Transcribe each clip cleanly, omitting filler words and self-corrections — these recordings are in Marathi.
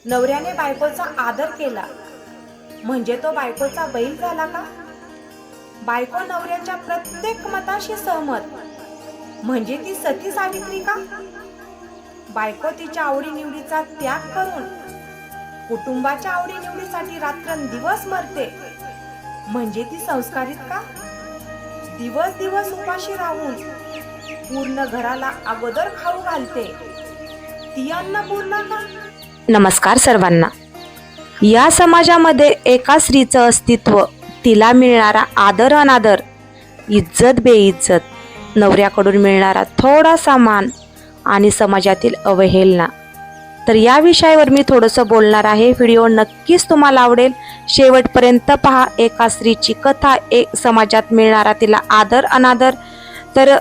नवऱ्याने बायकोचा आदर केला म्हणजे तो बायकोचा बैल झाला का? बायको नवऱ्याच्या प्रत्येक मताशी सहमत म्हणजे ती सती सावित्री का? बायको तिच्या आवडीनिवडीचा त्याग करून कुटुंबाच्या आवडीनिवडीसाठी रात्रंदिवस मरते म्हणजे ती संस्कारित का? दिवस दिवस उपाशी राहून पूर्ण घराला अगोदर खाऊ घालते ती अन्नपूर्णा का? नमस्कार सर्वांना. या समाजामध्ये एका स्त्रीचं अस्तित्व, तिला मिळणारा आदर अनादर, इज्जत बेइज्जत, नवऱ्याकडून मिळणारा थोडासा मान आणि समाजातील अवहेलना, तर या विषयावर मी थोडंसं बोलणार आहे. व्हिडिओ नक्कीच तुम्हाला आवडेल, शेवटपर्यंत पहा. एका स्त्रीची कथा, एक समाजात मिळणारा तिला आदर अनादर. तर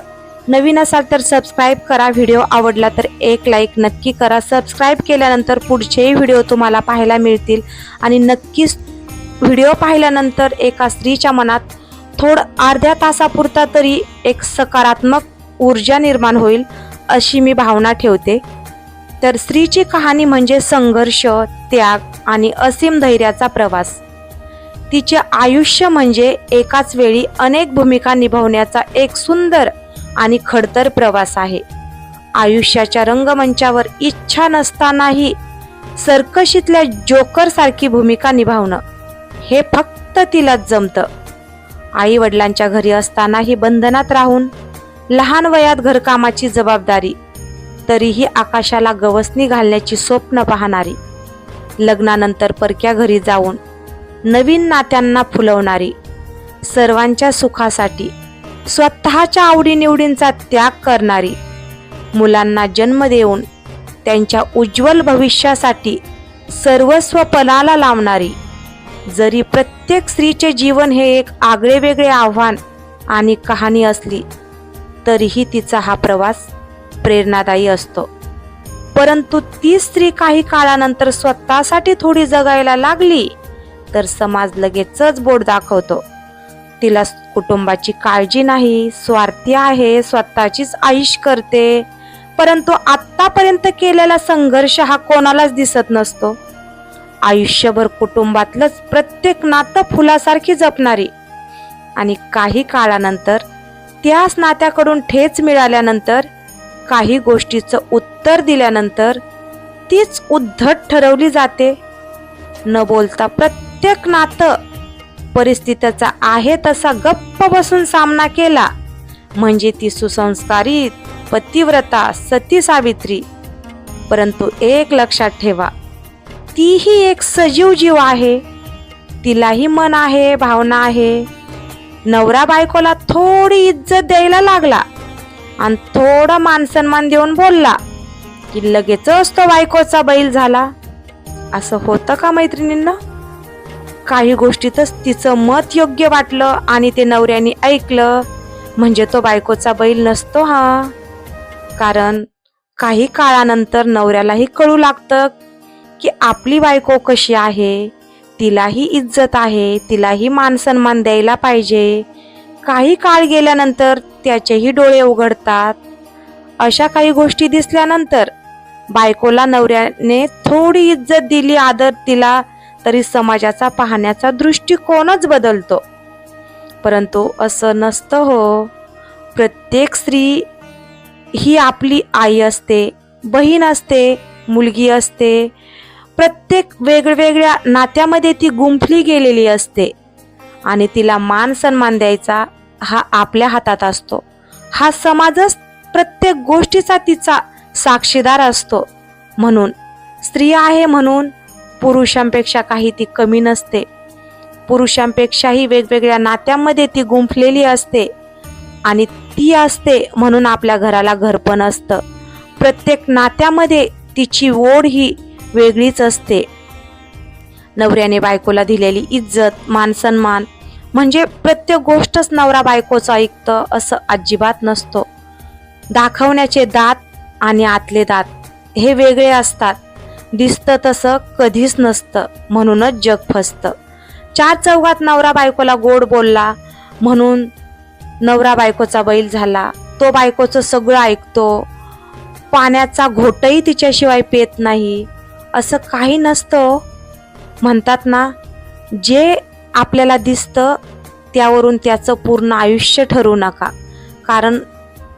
नवीन असाल तर सबस्क्राईब करा. व्हिडिओ आवडला तर एक लाईक नक्की करा. सबस्क्राईब केल्यानंतर पुढचेही व्हिडिओ तुम्हाला पाहायला मिळतील. आणि नक्कीच व्हिडिओ पाहिल्यानंतर एका स्त्रीच्या मनात अर्ध्या तासापुरता तरी एक सकारात्मक ऊर्जा निर्माण होईल अशी मी भावना ठेवते. तर स्त्रीची कहाणी म्हणजे संघर्ष, त्याग आणि असीम धैर्याचा प्रवास. तिचे आयुष्य म्हणजे एकाच वेळी अनेक भूमिका निभावण्याचा एक सुंदर आणि खडतर प्रवास आहे. आयुष्याच्या रंगमंचावर इच्छा नसतानाही सर्कशीतल्या जोकर सारखी भूमिका निभावणं हे फक्त तिलाच जमतं. आई वडिलांच्या घरी असतानाही बंधनात राहून लहान वयात घरकामाची जबाबदारी, तरीही आकाशाला गवसणी घालण्याची स्वप्न पाहणारी, लग्नानंतर परक्या घरी जाऊन नवीन नात्यांना फुलवणारी, सर्वांच्या सुखासाठी स्वतःच्या आवडीनिवडींचा त्याग करणारी, मुलांना जन्म देऊन त्यांच्या उज्ज्वल भविष्यासाठी सर्वस्व पणाला लावणारी. जरी प्रत्येक स्त्रीचे जीवन हे एक आगळेवेगळे आव्हान आणि कहाणी असली तरीही तिचा हा प्रवास प्रेरणादायी असतो. परंतु ती स्त्री काही काळानंतर स्वतःसाठी थोडी जगायला लागली तर समाज लगेचच बोट दाखवतो. तिला कुटुंबाची काळजी नाही, स्वार्थी आहे, स्वतःचीच आईश करते. परंतु आत्तापर्यंत केलेला संघर्ष हा कोणालाच दिसत नसतो. आयुष्यभर कुटुंबातलंच प्रत्येक नातं फुलासारखी जपणारी आणि काही काळानंतर त्याच नात्याकडून ठेच मिळाल्यानंतर, काही गोष्टीचं उत्तर दिल्यानंतर तीच उद्धट ठरवली जाते. न बोलता प्रत्येक नातं परिस्थितीचा आहे तसा गप्प बसून सामना केला म्हणजे ती सुसंस्कारित, पतिव्रता, सती सावित्री. परंतु एक लक्षात ठेवा, तीही एक सजीव जीव आहे. तिलाही मन आहे, भावना आहे. नवरा बायकोला थोडी इज्जत द्यायला लागला आणि थोडा मानसन्मान देऊन बोलला की लगेचच तो बायकोचा बैल झाला. असं होतं का मैत्रिणींना? काही गोष्टीतच तिचं मत योग्य वाटलं आणि ते नवऱ्याने ऐकलं म्हणजे तो बायकोचा बैल नसतो हा. कारण काही काळानंतर नवऱ्यालाही कळू लागतं की आपली बायको कशी आहे, तिलाही इज्जत आहे, तिलाही मान सन्मान द्यायला पाहिजे. काही काळ गेल्यानंतर त्याचेही डोळे उघडतात. अशा काही गोष्टी दिसल्यानंतर बायकोला नवऱ्याने थोडी इज्जत दिली, आदर दिला तरी समाजाचा पाहण्याचा दृष्टिकोनच बदलतो. परंतु असं नसतं हो. प्रत्येक स्त्री ही आपली आई असते, बहीण असते, मुलगी असते. प्रत्येक वेगवेगळ्या नात्यामध्ये ती गुंफली गेलेली असते आणि तिला मान सन्मान द्यायचा हा आपल्या हातात असतो. हा समाजच प्रत्येक गोष्टीचा तिचा साक्षीदार असतो. म्हणून स्त्री आहे म्हणून पुरुषांपेक्षा काही ती कमी नसते. पुरुषांपेक्षाही वेगवेगळ्या नात्यांमध्ये ती गुंफलेली असते आणि ती असते म्हणून आपल्या घराला घरपण असतं. प्रत्येक नात्यामध्ये तिची ओढ ही वेगळीच असते. नवऱ्याने बायकोला दिलेली इज्जत, मान सन्मान म्हणजे प्रत्येक गोष्टच नवरा बायकोचं ऐकतं असं अजिबात नसतो. दाखवण्याचे दात आणि आतले दात हे वेगळे असतात. दिसतं तसं कधीच नसतं, म्हणूनच जग फसतं. चार चौघात नवरा बायकोला गोड बोलला म्हणून नवरा बायकोचा बैल झाला. तो बायकोचं सगळं ऐकतो, पाण्याचा घोटही तिच्याशिवाय पेत नाही. असं काही नसतं. म्हणतात ना, जे आपल्याला दिसतं त्यावरून त्याचं पूर्ण आयुष्य ठरवू नका, कारण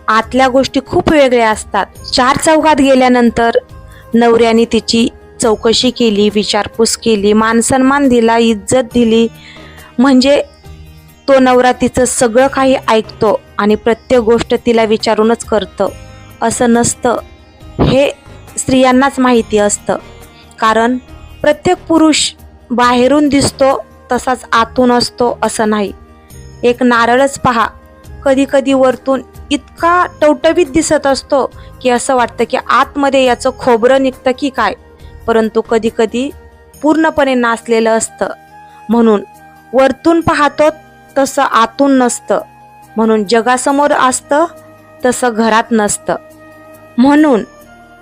आतल्या गोष्टी खूप वेगळ्या असतात. चार चौघात गेल्यानंतर नवऱ्याने तिची चौकशी केली, विचारपूस केली, मानसन्मान दिला, इज्जत दिली, म्हणजे तो नवरा तिचं सगळं काही ऐकतो आणि प्रत्येक गोष्ट तिला विचारूनच करतं असं नसतं. हे स्त्रियांनाच माहिती असतं, कारण प्रत्येक पुरुष बाहेरून दिसतो तसाच आतून असतो असं नाही. एक नारळच पहा, कधी कधी वरतून इतका टवटवीत दिसत असतो की असं वाटतं की आतमध्ये याचं खोबरं निघतं की काय, परंतु कधी कधी पूर्णपणे नासलेलं असतं. म्हणून वरतून पाहतो तसं आतून नसतं, म्हणून जगासमोर असतं तसं घरात नसतं. म्हणून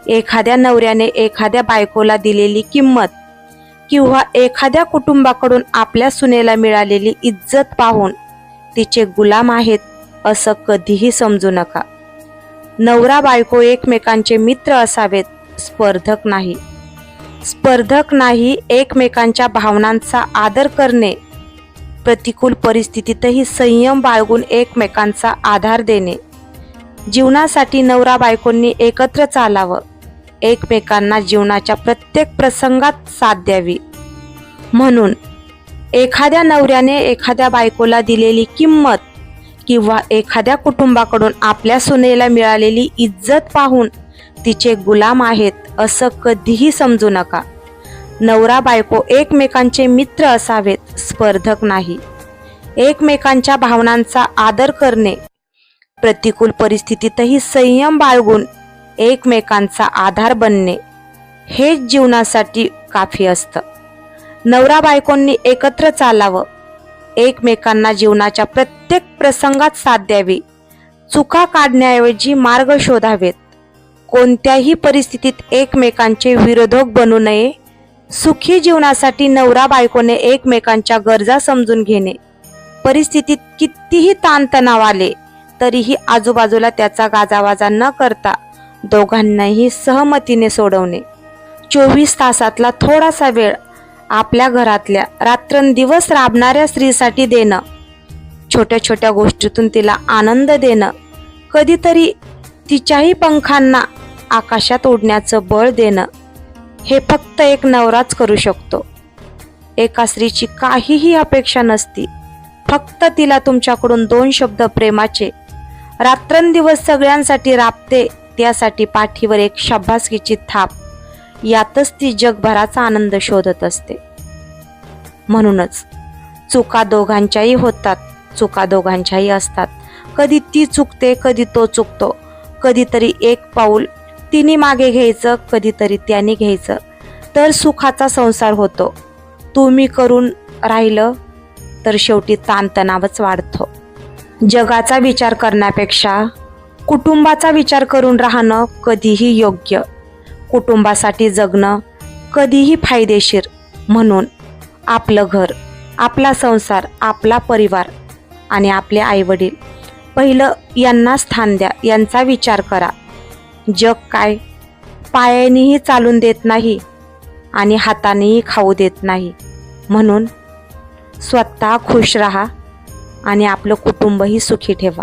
एखाद्या नवऱ्याने एखाद्या बायकोला दिलेली किंमत किंवा एखाद्या कुटुंबाकडून आपल्या सुनेला मिळालेली इज्जत पाहून तिचे गुलाम आहेत असं कधीही समजू नका. नवरा बायको एकमेकांचे मित्र असावेत, स्पर्धक नाही. स्पर्धक नाही, एकमेकांच्या भावनांचा आदर करणे, प्रतिकूल परिस्थितीतही संयम बाळगून एकमेकांचा आधार देणे. जीवनासाठी नवरा बायकोंनी एकत्र चालावं, एकमेकांना जीवनाच्या प्रत्येक प्रसंगात साथ द्यावी. म्हणून एखाद्या नवऱ्याने एखाद्या बायकोला दिलेली किंमत किंवा एखाद्या कुटुंबाकडून आपल्या सुनेला मिळालेली इज्जत पाहून तिचे गुलाम आहेत असं कधीही समजू नका. नवरा बायको एकमेकांचे मित्र असावेत, स्पर्धक नाही. एकमेकांच्या भावनांचा आदर करणे, प्रतिकूल परिस्थितीतही संयम बाळगून एकमेकांचा आधार बनणे, हेच जीवनासाठी काफी असतं. नवरा बायकोंनी एकत्र चालावं, एकमेकांना जीवनाच्या प्रत्येक प्रसंगात साथ द्यावी, चुका काढण्याऐवजी मार्ग शोधावेत, कोणत्याही परिस्थितीत एकमेकांचे विरोधक बनू नये. सुखी जीवनासाठी नवरा बायकोने एकमेकांच्या गरजा समजून घेणे, परिस्थितीत कितीही ताणतणाव आले तरीही आजूबाजूला त्याचा गाजावाजा न करता दोघांनाही सहमतीने सोडवणे. 24 तासातला थोडासा वेळ आपल्या घरातल्या रात्रंदिवस राबणाऱ्या स्त्रीसाठी देणं, छोट्या छोट्या गोष्टीतून तिला आनंद देणं, कधीतरी तिच्याही पंखांना आकाशात उडण्याचं बळ देणं, हे फक्त एक नवराच करू शकतो. एका स्त्रीची काहीही अपेक्षा नसती, फक्त तिला तुमच्याकडून 2 शब्द प्रेमाचे. रात्रंदिवस सगळ्यांसाठी राबते, त्यासाठी पाठीवर एक शाबासकीची थाप, यातच ती जगभराचा आनंद शोधत असते. म्हणूनच चुका दोघांच्याही होतात, चुका दोघांच्याही असतात. कधी ती चुकते, कधी तो चुकतो, कधीतरी एक पाऊल तिने मागे घ्यायचं, कधीतरी त्याने घ्यायचं, तर सुखाचा संसार होतो. तुम्ही करून राहिलं तर शेवटी ताणतणावच वाढतो. जगाचा विचार करण्यापेक्षा कुटुंबाचा विचार करून राहणं कधीही योग्य, कुटुंबासाठी जगणं कधीही फायदेशीर. म्हणून आपलं घर, आपला संसार, आपला परिवार आणि आपले आईवडील पहिलं यांना स्थान द्या, यांचा विचार करा. जग काय पायानेही चालून देत नाही आणि हातानेही खाऊ देत नाही. म्हणून स्वतः खुश राहा आणि आपलं कुटुंबही सुखी ठेवा.